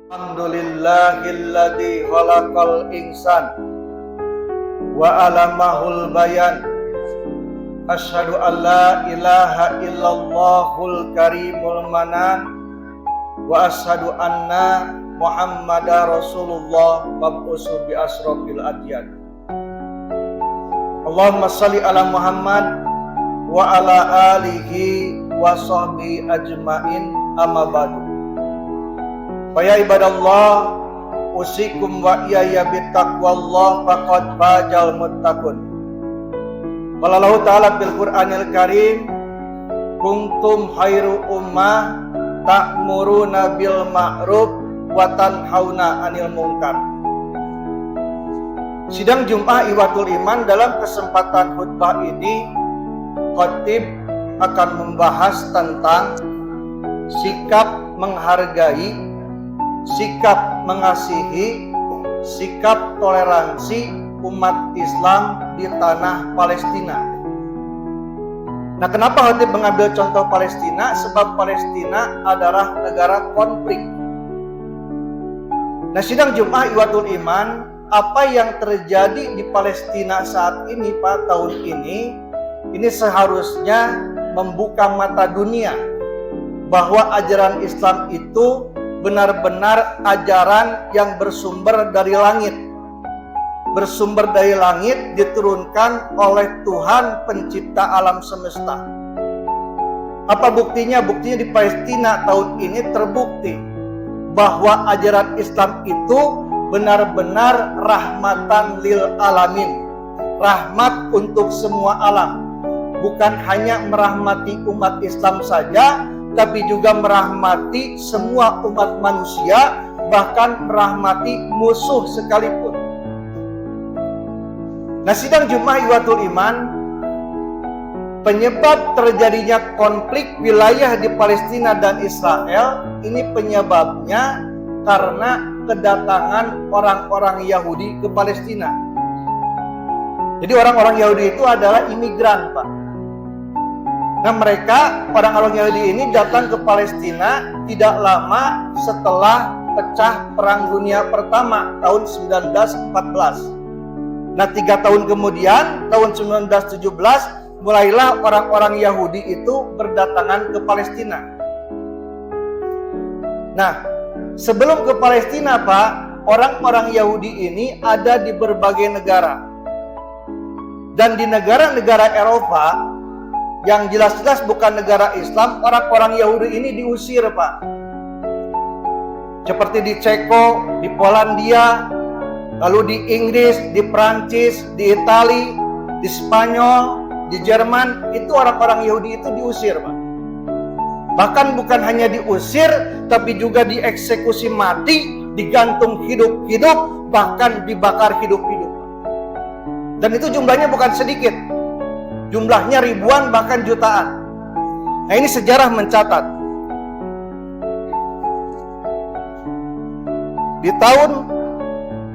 Alhamdulillahilladzi khalaqal insan wa alamahul bayan. Asyhadu an la ilaha illallahul karimul manan wa asyhadu anna Muhammadar Rasulullah mab'usu bi asrofil adyan. Allahumma shalli ala Muhammad wa ala alihi wa sahbihi ajmain, amma ba'du. Ya ibadallah, usikum wa iyaya bittaqwallah faqad fajal muttaqun. Qala Allah Ta'ala bil Qur'anil Karim, kuntum khairu ummah ta'muruna bil ma'ruf wa tanhauna 'anil munkar. Sidang Jumat Iwatul Iman, dalam kesempatan khutbah ini khatib akan membahas tentang sikap menghargai, sikap mengasihi, sikap toleransi umat Islam di tanah Palestina. Nah, kenapa khatib mengambil contoh Palestina? Sebab Palestina adalah negara konflik. Nah, sidang Jumat Iwatul Iman, apa yang terjadi di Palestina saat ini, Pak, tahun ini seharusnya membuka mata dunia bahwa ajaran Islam itu benar-benar ajaran yang bersumber dari langit. Bersumber dari langit, diturunkan oleh Tuhan pencipta alam semesta. Apa buktinya? Buktinya di Palestina tahun ini terbukti bahwa ajaran Islam itu benar-benar rahmatan lil alamin. Rahmat untuk semua alam. Bukan hanya merahmati umat Islam saja, tapi juga merahmati semua umat manusia, bahkan merahmati musuh sekalipun. Nah, sidang Jumat Iwatul Iman, penyebab terjadinya konflik wilayah di Palestina dan Israel, ini penyebabnya karena kedatangan orang-orang Yahudi ke Palestina. Jadi orang-orang Yahudi itu adalah imigran, Pak. Nah, mereka, orang-orang Yahudi ini datang ke Palestina tidak lama setelah pecah Perang Dunia Pertama tahun 1914. Nah, 3 tahun kemudian, tahun 1917, mulailah orang-orang Yahudi itu berdatangan ke Palestina. Nah, sebelum ke Palestina, Pak, orang-orang Yahudi ini ada di berbagai negara. Dan di negara-negara Eropa yang jelas-jelas bukan negara Islam, orang-orang Yahudi ini diusir, Pak. Seperti di Ceko, di Polandia, lalu di Inggris, di Prancis, di Itali, di Spanyol, di Jerman, itu orang-orang Yahudi itu diusir, Pak. Bahkan bukan hanya diusir, tapi juga dieksekusi mati, digantung hidup-hidup, bahkan dibakar hidup-hidup. Dan itu jumlahnya bukan sedikit. Jumlahnya ribuan, bahkan jutaan. Nah, ini sejarah mencatat. Di tahun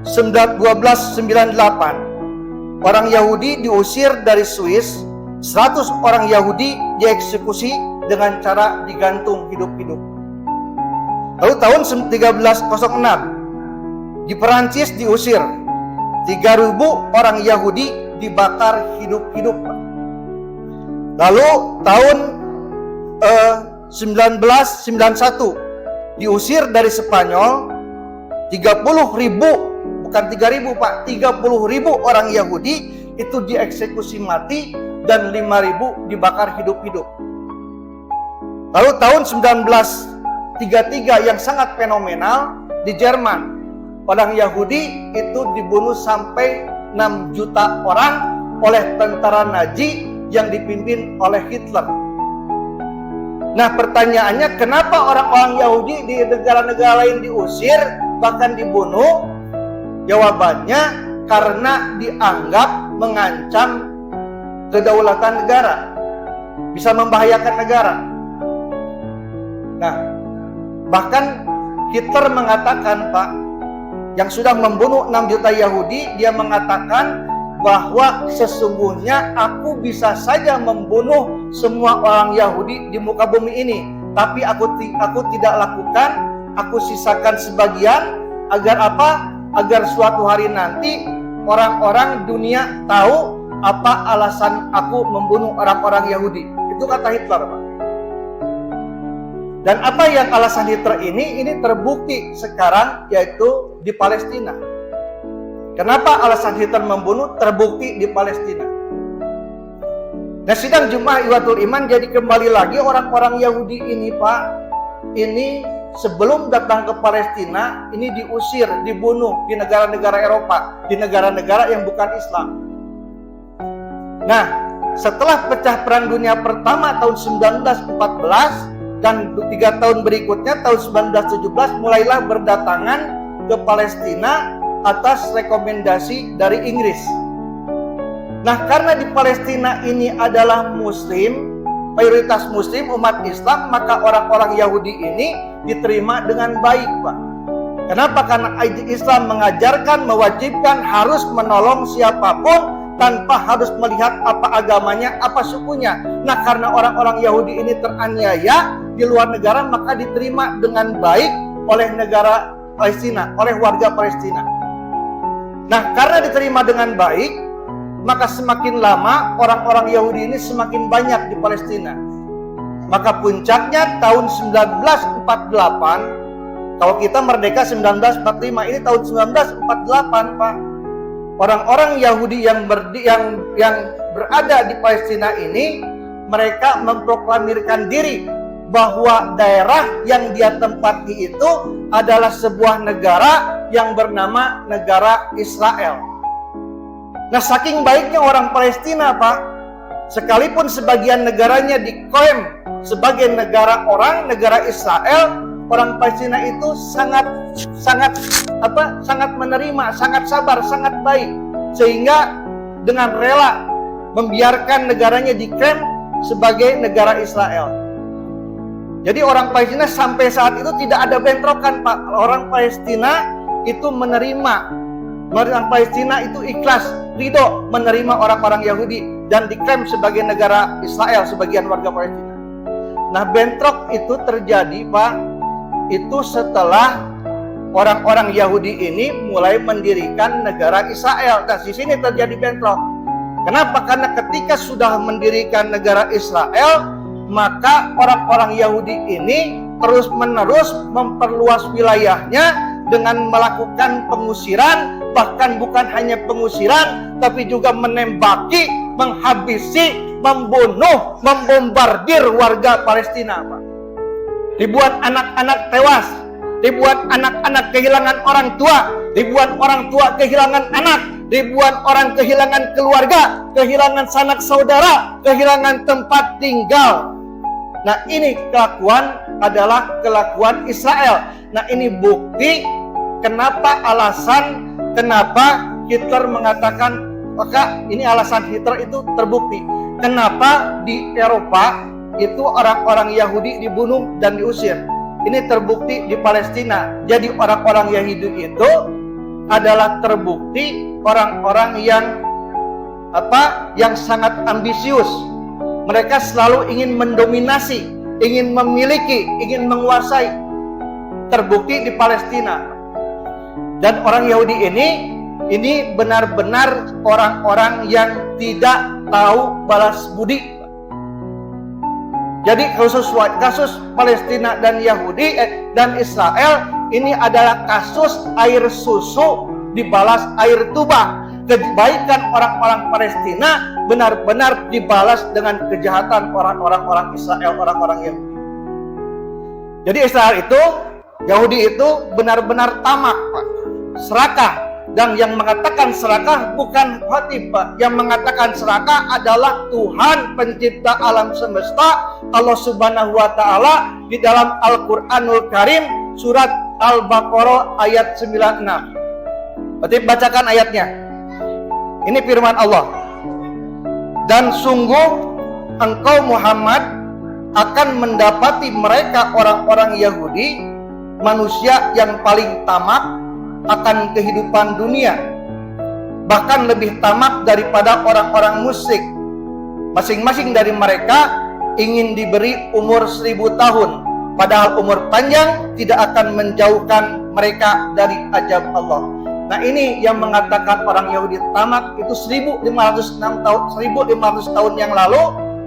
1298, orang Yahudi diusir dari Swiss. 100 orang Yahudi dieksekusi dengan cara digantung hidup-hidup. Lalu tahun 1306, di Perancis diusir. 3.000 orang Yahudi dibakar hidup-hidup. Lalu tahun 1991 diusir dari Spanyol. 30.000, bukan 3.000, Pak, 30.000 orang Yahudi itu dieksekusi mati dan 5.000 dibakar hidup-hidup. Lalu tahun 1933 yang sangat fenomenal, di Jerman, orang Yahudi itu dibunuh sampai 6 juta orang oleh tentara Nazi yang dipimpin oleh Hitler. Nah, pertanyaannya, kenapa orang-orang Yahudi di negara-negara lain diusir, bahkan dibunuh? Jawabannya, karena dianggap mengancam kedaulatan negara, bisa membahayakan negara. Nah, bahkan Hitler mengatakan, Pak, yang sudah membunuh 6 juta Yahudi, dia mengatakan bahwa sesungguhnya aku bisa saja membunuh semua orang Yahudi di muka bumi ini, tapi aku tidak lakukan aku sisakan sebagian. Agar apa? Agar suatu hari nanti orang-orang dunia tahu apa alasan aku membunuh orang-orang Yahudi. Itu kata Hitler, Pak. Dan apa yang alasan Hitler ini terbukti sekarang, yaitu di Palestina. Kenapa alasan Hitler membunuh terbukti di Palestina? Nah, sidang Jumat Ikhwatul Iman, jadi kembali lagi orang-orang Yahudi ini, Pak, ini sebelum datang ke Palestina, ini diusir, dibunuh di negara-negara Eropa, di negara-negara yang bukan Islam. Nah, setelah pecah Perang Dunia Pertama tahun 1914 dan 3 tahun berikutnya tahun 1917 mulailah berdatangan ke Palestina atas rekomendasi dari Inggris. Nah, karena di Palestina ini adalah Muslim, mayoritas Muslim, umat Islam, maka orang-orang Yahudi ini diterima dengan baik, Pak. Kenapa? Karena Islam mengajarkan, mewajibkan harus menolong siapapun tanpa harus melihat apa agamanya, apa sukunya. Nah, karena orang-orang Yahudi ini teraniaya di luar negara, maka diterima dengan baik oleh negara Palestina, oleh warga Palestina. Nah, karena diterima dengan baik, maka semakin lama orang-orang Yahudi ini semakin banyak di Palestina. Maka puncaknya tahun 1948, kalau kita merdeka 1945, ini tahun 1948, Pak. Orang-orang Yahudi yang berada di Palestina ini, mereka memproklamirkan diri bahwa daerah yang dia tempati itu adalah sebuah negara yang bernama negara Israel. Nah, saking baiknya orang Palestina, Pak, sekalipun sebagian negaranya diklaim sebagai negara negara Israel, orang Palestina itu sangat menerima, sangat sabar, sangat baik, sehingga dengan rela membiarkan negaranya diklaim sebagai negara Israel. Jadi orang Palestina sampai saat itu tidak ada bentrokan, Pak. Orang Palestina itu menerima. Orang Palestina itu ikhlas, ridho menerima orang-orang Yahudi dan diklaim sebagai negara Israel, sebagian warga Palestina. Nah, bentrok itu terjadi, Pak, itu setelah orang-orang Yahudi ini mulai mendirikan negara Israel. Dan di sini terjadi bentrok. Kenapa? Karena ketika sudah mendirikan negara Israel, maka orang-orang Yahudi ini terus-menerus memperluas wilayahnya dengan melakukan pengusiran, bahkan bukan hanya pengusiran, tapi juga menembaki, menghabisi, membunuh, membombardir warga Palestina, Pak. Ribuan anak-anak tewas, ribuan anak-anak kehilangan orang tua, ribuan orang tua kehilangan anak, ribuan orang kehilangan keluarga, kehilangan sanak saudara, kehilangan tempat tinggal. Nah, ini kelakuan adalah kelakuan Israel. Nah, ini bukti kenapa Hitler mengatakan, maka ini alasan Hitler itu terbukti. Kenapa di Eropa itu orang-orang Yahudi dibunuh dan diusir. Ini terbukti di Palestina. Jadi orang-orang Yahudi itu adalah terbukti orang-orang yang sangat ambisius. Mereka selalu ingin mendominasi, ingin memiliki, ingin menguasai. Terbukti di Palestina. Dan orang Yahudi ini benar-benar orang-orang yang tidak tahu balas budi. Jadi kasus Palestina dan Yahudi dan Israel ini adalah kasus air susu dibalas air tuba. Kebaikan orang-orang Palestina benar-benar dibalas dengan kejahatan orang-orang Israel, orang-orang Yahudi. Jadi Israel itu, Yahudi itu benar-benar tamak, Pak, serakah. Dan yang mengatakan serakah bukan khatib, Pak. Yang mengatakan serakah adalah Tuhan pencipta alam semesta, Allah Subhanahu wa Ta'ala, di dalam Al-Quranul Karim surat Al-Baqarah ayat 96. Khatib bacakan ayatnya. Ini firman Allah. Dan sungguh engkau Muhammad akan mendapati mereka orang-orang Yahudi, manusia yang paling tamak akan kehidupan dunia, bahkan lebih tamak daripada orang-orang musyrik. Masing-masing dari mereka ingin diberi umur 1000 tahun, Padahal umur panjang tidak akan menjauhkan mereka dari azab Allah. Nah, ini yang mengatakan orang Yahudi tamat itu 1500 tahun yang lalu,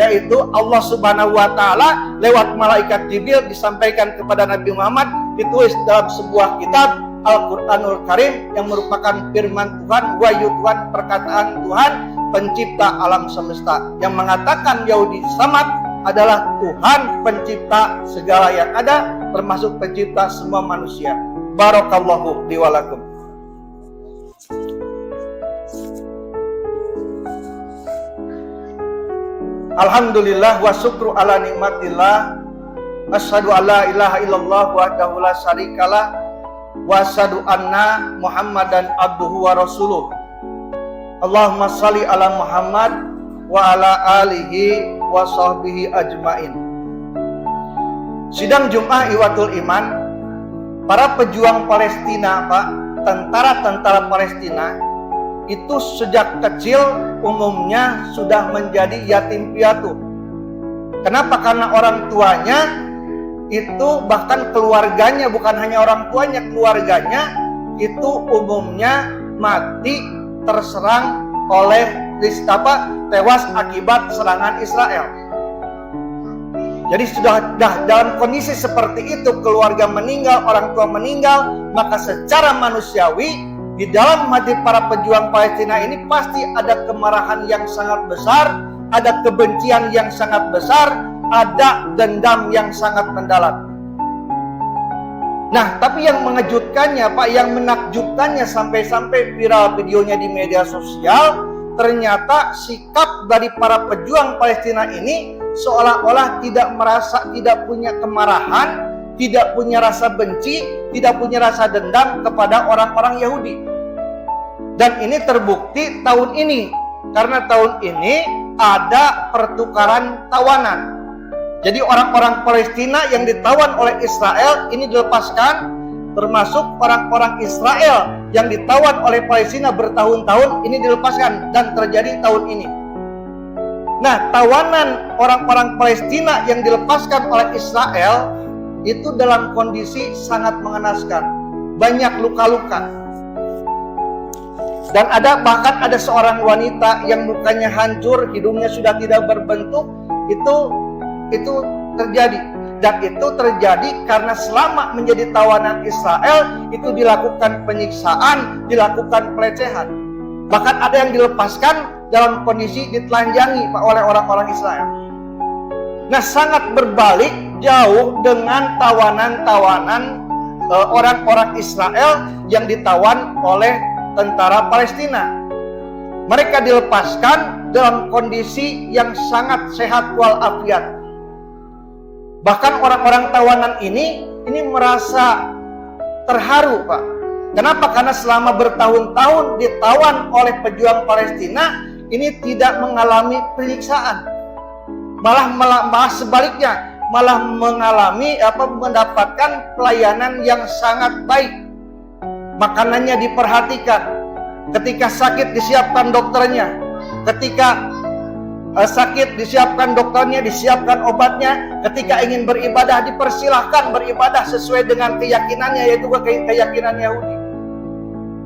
yaitu Allah Subhanahu wa taala lewat malaikat Jibril disampaikan kepada Nabi Muhammad, ditulis dalam sebuah kitab Al-Qur'anul Karim yang merupakan firman Tuhan, wahyu Tuhan, perkataan Tuhan, pencipta alam semesta, yang mengatakan Yahudi tamat adalah Tuhan pencipta segala yang ada, termasuk pencipta semua manusia. Barakallahu li wa lakum. Alhamdulillah wa syukru ala nikmatillah. Asyhadu an la ilaha illallah wahdahu la syarikalah wa asyhadu anna Muhammadan abduhu wa rasuluh. Allahumma shalli ala Muhammad wa ala alihi wa sahbihi ajmain. Sidang Jumat Iwatul Iman, para pejuang Palestina, Pak, tentara-tentara Palestina itu sejak kecil umumnya sudah menjadi yatim piatu. Kenapa? Karena orang tuanya itu, bahkan keluarganya, bukan hanya orang tuanya, keluarganya itu umumnya mati terserang oleh tewas akibat serangan Israel. Jadi sudah dalam kondisi seperti itu, keluarga meninggal, orang tua meninggal, maka secara manusiawi di dalam hati para pejuang Palestina ini pasti ada kemarahan yang sangat besar, ada kebencian yang sangat besar, ada dendam yang sangat mendalam. Nah, tapi yang mengejutkannya, Pak, yang menakjubkannya sampai-sampai viral videonya di media sosial, ternyata sikap dari para pejuang Palestina ini seolah-olah tidak punya kemarahan, tidak punya rasa benci, tidak punya rasa dendam kepada orang-orang Yahudi. Dan ini terbukti tahun ini, karena tahun ini ada pertukaran tawanan. Jadi orang-orang Palestina yang ditawan oleh Israel ini dilepaskan, termasuk orang-orang Israel yang ditawan oleh Palestina bertahun-tahun ini dilepaskan, dan terjadi tahun ini. Nah, tawanan orang-orang Palestina yang dilepaskan oleh Israel itu dalam kondisi sangat mengenaskan, banyak luka-luka. Dan bahkan ada seorang wanita yang mukanya hancur, hidungnya sudah tidak berbentuk, itu terjadi. Dan itu terjadi karena selama menjadi tawanan Israel itu dilakukan penyiksaan, dilakukan pelecehan. Bahkan ada yang dilepaskan dalam kondisi ditelanjangi, Pak, oleh orang-orang Israel. Nah, sangat berbalik jauh dengan tawanan-tawanan orang-orang Israel yang ditawan oleh tentara Palestina. Mereka dilepaskan dalam kondisi yang sangat sehat walafiat. Bahkan orang-orang tawanan ini merasa terharu, Pak. Kenapa? Karena selama bertahun-tahun ditawan oleh pejuang Palestina ini tidak mengalami penyiksaan. Malah sebaliknya, malah mendapatkan pelayanan yang sangat baik. Makanannya diperhatikan, ketika sakit disiapkan dokternya, ketika sakit disiapkan dokternya, disiapkan obatnya, ketika ingin beribadah dipersilahkan beribadah sesuai dengan keyakinannya, yaitu keyakinan Yahudi.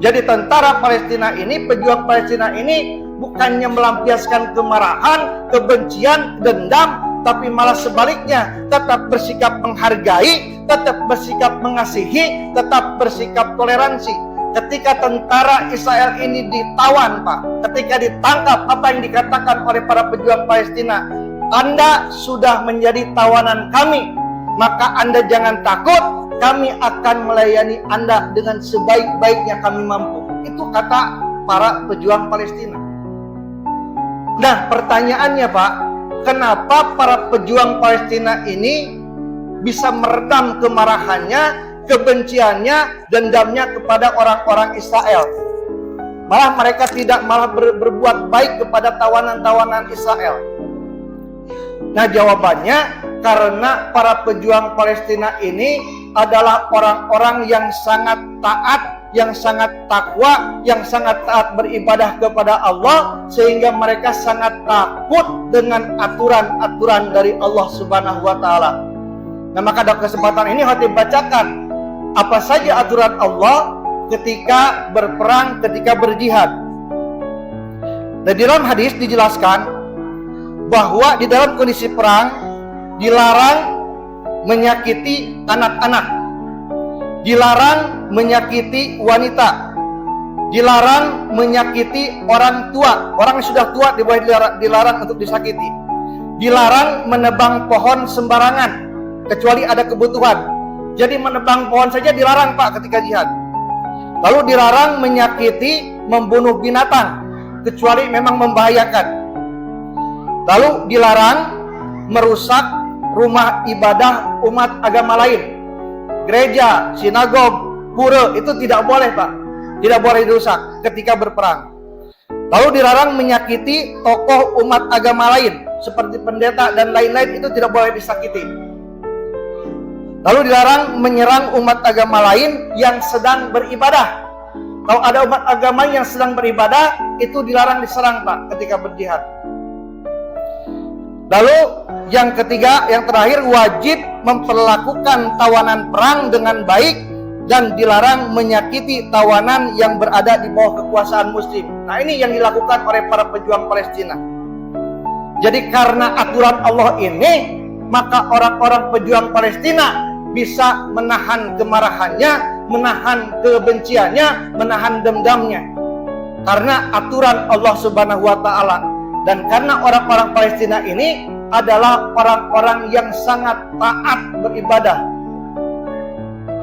Jadi tentara Palestina ini, pejuang Palestina ini bukannya melampiaskan kemarahan, kebencian, dendam, tapi malah sebaliknya, tetap bersikap menghargai, tetap bersikap mengasihi, tetap bersikap toleransi. Ketika tentara Israel ini ditawan, Pak, ketika ditangkap, apa yang dikatakan oleh para pejuang Palestina, Anda sudah menjadi tawanan kami, maka Anda jangan takut, kami akan melayani Anda dengan sebaik-baiknya kami mampu. Itu kata para pejuang Palestina. Nah, pertanyaannya, Pak, kenapa para pejuang Palestina ini bisa meredam kemarahannya, kebenciannya, dendamnya kepada orang-orang Israel? Malah mereka tidak berbuat baik kepada tawanan-tawanan Israel. Nah, jawabannya karena para pejuang Palestina ini adalah orang-orang yang sangat taat, yang sangat takwa, yang sangat taat beribadah kepada Allah, sehingga mereka sangat takut dengan aturan-aturan dari Allah Subhanahu wa taala. Nah, maka dalam kesempatan ini khatib bacakan apa saja aturan Allah ketika berperang, ketika berjihad. Dan di dalam hadis dijelaskan bahwa di dalam kondisi perang dilarang menyakiti anak-anak, dilarang menyakiti wanita, dilarang menyakiti orang tua. Orang yang sudah tua dilarang untuk disakiti. Dilarang menebang pohon sembarangan kecuali ada kebutuhan. Jadi menebang pohon saja dilarang, Pak, ketika jihad. Lalu dilarang menyakiti, membunuh binatang kecuali memang membahayakan. Lalu dilarang merusak rumah ibadah umat agama lain. Gereja, sinagog, pura itu tidak boleh, Pak. Tidak boleh dirusak ketika berperang. Lalu dilarang menyakiti tokoh umat agama lain seperti pendeta dan lain-lain, itu tidak boleh disakiti. Lalu dilarang menyerang umat agama lain yang sedang beribadah. Kalau ada umat agama yang sedang beribadah, itu dilarang diserang, Pak, ketika berjihad. Lalu yang ketiga, yang terakhir, wajib memperlakukan tawanan perang dengan baik dan dilarang menyakiti tawanan yang berada di bawah kekuasaan muslim. Nah, ini yang dilakukan oleh para pejuang Palestina. Jadi karena aturan Allah ini, maka orang-orang pejuang Palestina bisa menahan kemarahannya, menahan kebenciannya, menahan dendamnya. Karena aturan Allah Subhanahu wa Ta'ala. Dan karena orang-orang Palestina ini adalah orang-orang yang sangat taat beribadah.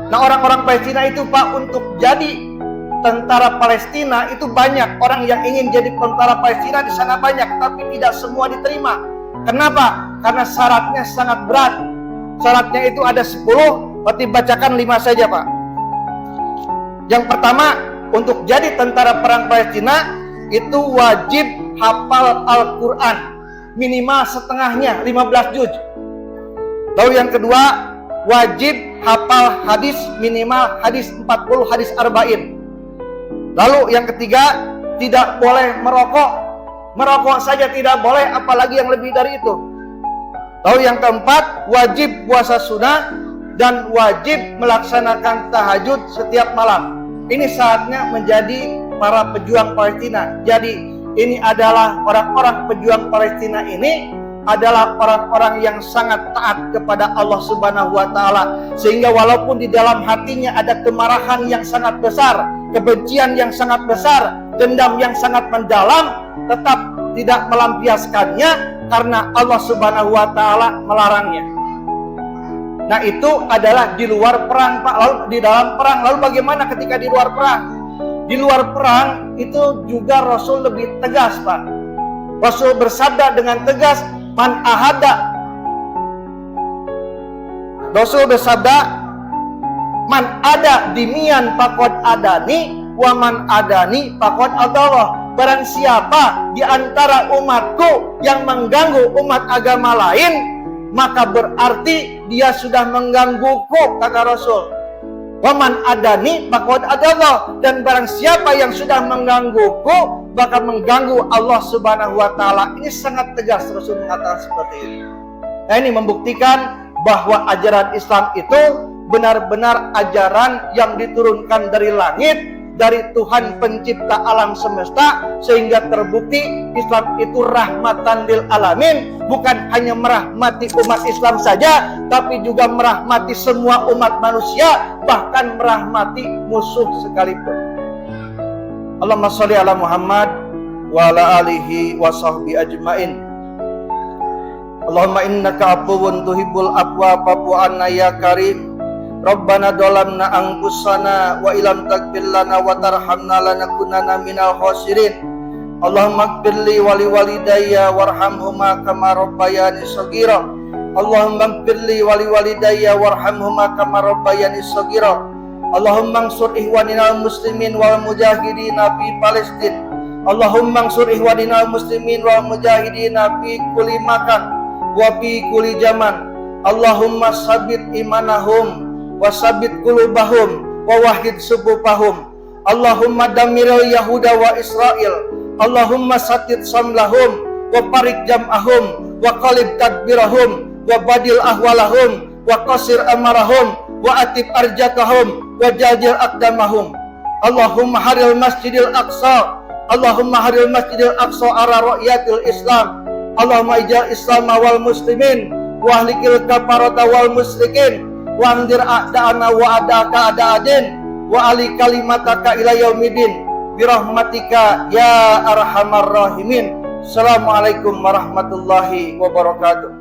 Nah, orang-orang Palestina itu, Pak, untuk jadi tentara Palestina itu banyak. Orang yang ingin jadi tentara Palestina di sana banyak, tapi tidak semua diterima. Kenapa? Karena syaratnya sangat berat. Syaratnya itu ada 10, berarti bacakan 5 saja, Pak. Yang pertama, untuk jadi tentara perang Palestina itu wajib hafal Al-Quran, minimal setengahnya, 15 juz. Lalu yang kedua, wajib hafal hadis, minimal hadis 40, hadis arba'in. Lalu yang ketiga, tidak boleh merokok. Merokok saja tidak boleh, apalagi yang lebih dari itu. Lalu yang keempat, wajib puasa sunnah dan wajib melaksanakan tahajud setiap malam. Ini saatnya menjadi para pejuang Palestina. Jadi ini adalah orang-orang pejuang Palestina ini adalah orang-orang yang sangat taat kepada Allah Subhanahu wa Ta'ala, sehingga walaupun di dalam hatinya ada kemarahan yang sangat besar, kebencian yang sangat besar, dendam yang sangat mendalam, tetap tidak melampiaskannya karena Allah Subhanahu wa Ta'ala melarangnya. Nah, itu adalah di luar perang, Pak. Lalu di dalam perang, lalu bagaimana ketika di luar perang? Di luar perang itu juga Rasul lebih tegas, Pak. Rasul bersabda dengan tegas, man ahada. Rasul bersabda, man ada dimian pakod adani, wa man adani pakod adallah. Barang siapa di antara umatku yang mengganggu umat agama lain, maka berarti dia sudah menggangguku, kata Rasul. Waman adani pakod adallah, dan barang siapa yang sudah menggangguku, bakal mengganggu Allah Subhanahu wa Ta'ala. Ini sangat tegas Rasul mengatakan seperti ini. Nah, ini membuktikan bahwa ajaran Islam itu benar-benar ajaran yang diturunkan dari langit, dari Tuhan pencipta alam semesta, sehingga terbukti Islam itu rahmatan lil alamin, bukan hanya merahmati umat Islam saja, tapi juga merahmati semua umat manusia, bahkan merahmati musuh sekalipun. Allahumma sholli ala Muhammad wa ala alihi wa sahbihi ajmain. Allahumma innaka afuwun tuhibbul afwa fa'fu anna ya karim. Rabbana dolamna anfusana wa ilam taghfir lana wa tarhamna lanakunanna minal khasirin. Allahumma ighfirli wa liwalidayya warhamhuma kama rabbayani shaghira. Allahumma ighfirli wa liwalidayya warhamhuma kama rabbayani shaghira. Allahumma ansur ihwaninal muslimin wal mujahidina fi Palestin. Allahumma ansur ihwaninal muslimin wal mujahidina fi kulli makan wa fi kulli zaman. Allahumma sabit imanahum wasabit qulubahum wa wahid subupahum. Allahumma damiril yahuda wa Israel. Allahumma satid samlahum wa parik jam'ahum wa qalib tadbirahum wa badil ahwalahum wa qasir amarahum wa atib arjakahum wa jajir aqdamahum. Allahumma haril masjidil aqsa, Allahumma haril masjidil aqsa ara ru'yatil Islam. Allahumma ijal Islam wal muslimin wa ahlikil kafarata wal musyrikin wa andir a'da'ana wa a'da'aka a'da'adin wa ali kalimataka ila yaumidin birahmatika ya arhamar rahimin. Assalamualaikum warahmatullahi wabarakatuh.